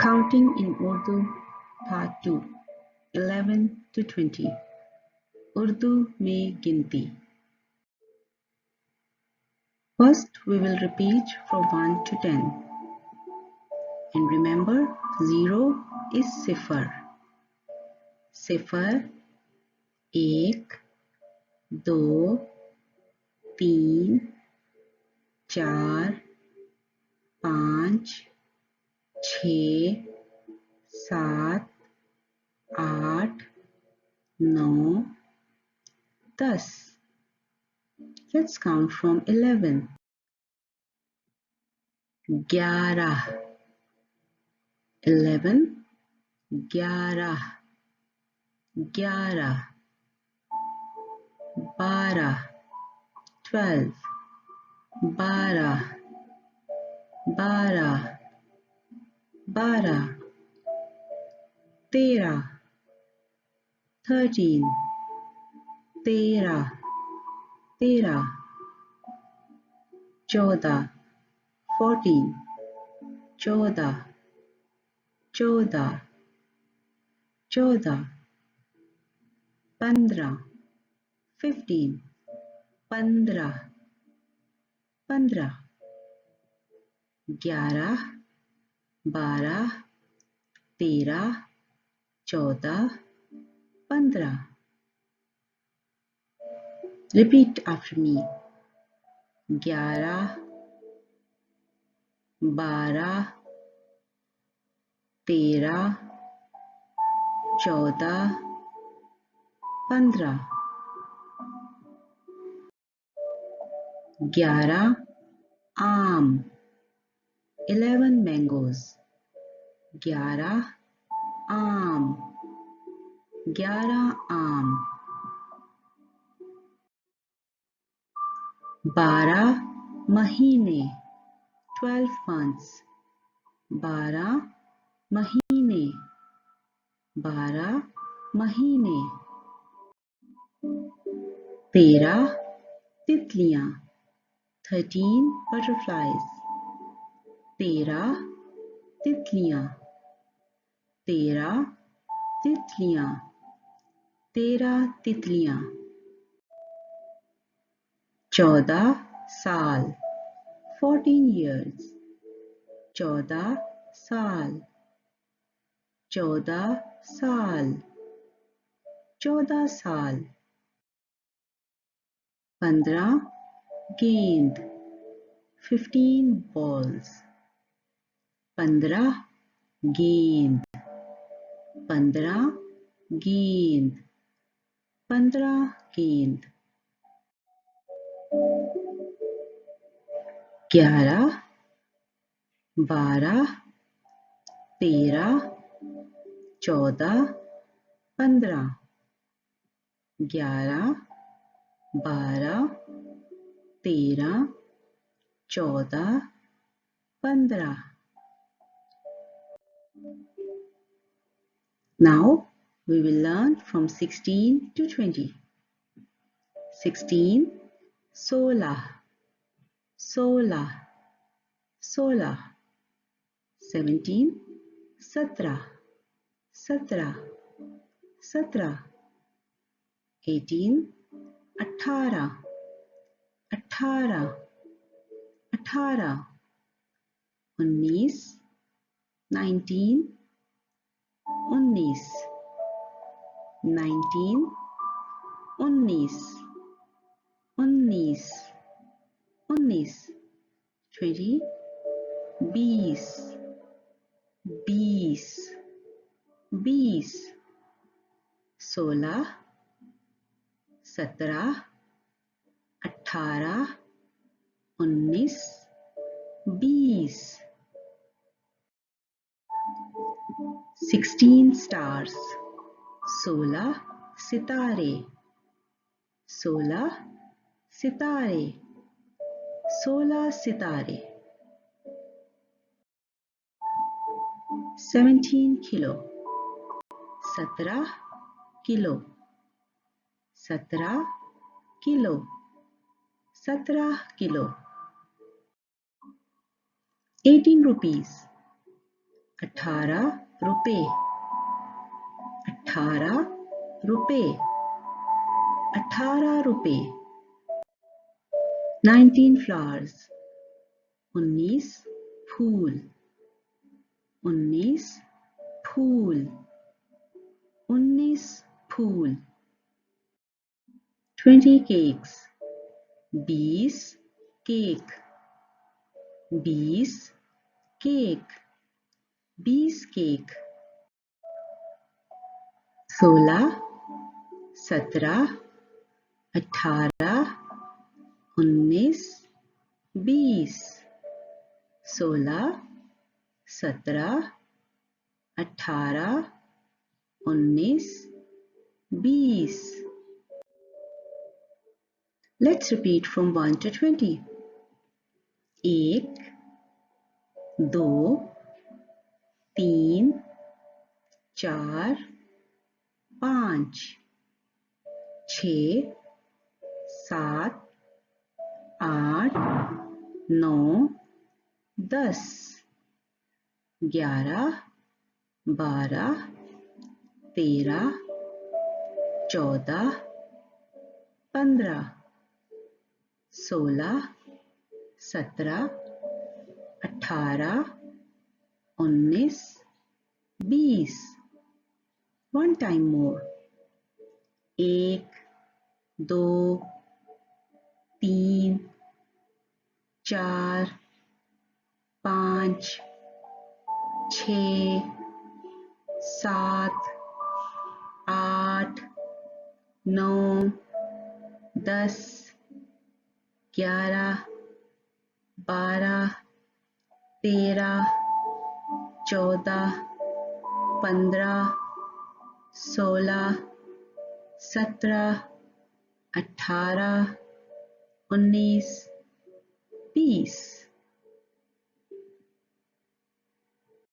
Counting in Urdu Part 2 11 to 20 Urdu में गिनती. First we will repeat from 1 to 10 and remember 0 is cipher. Cipher 1 2 3 4 5 6 7 8 9 10. Let's count from 11. 11 11 11 11 12 12 12 12 12 13 13 13 13 14 14 14 14 14 15 15 15 15 11 12 13 14 15. Repeat after me. 11 12 13 14 15. 11 आम 11 mangoes. 11 आम 11 आम. 12 महीने 12 months. 12 महीने 12 महीने. 13 तितलियां 13 butterflies. 13 तितलियां 13 तितलियां 13 तितलियां. 14 साल 14 years. 14 साल 14 साल 14 साल. 15 गेंद 15 balls. 15 गेंद 15 गेंद 15 गेंद. 11 12 13 14 15. 11 12 13 14 15. Now we will learn from 16 to 20. 16 16 16 16. 17 17 17 17. 18 18 18 18. 19 19 19 19 19 19 19. 20 20 20 20. 16 17 18 19 20. 16 stars 16 सितारे 16 सितारे 16 सितारे. 17 kilo 17 kilo 17 kilo 17 kilo. 18 rupees 18 रुपए, 18 रुपए, 18 रुपए। 19 flowers, 19 fool, 19 fool, 19 fool. 20 cakes, 20 cake, 20 cake, 20 cake. 16 17 18 19 20। 16 17 18 19 20। Let's repeat from 1 to 20. 1 2 3 4 5 6 7 8 9 10 11 12 13 14 15 16 17 18 19 20। One time more. 1 2 3 4 5 6 7 8 9 10 11 12 13 14 15 16 17 18 19 20।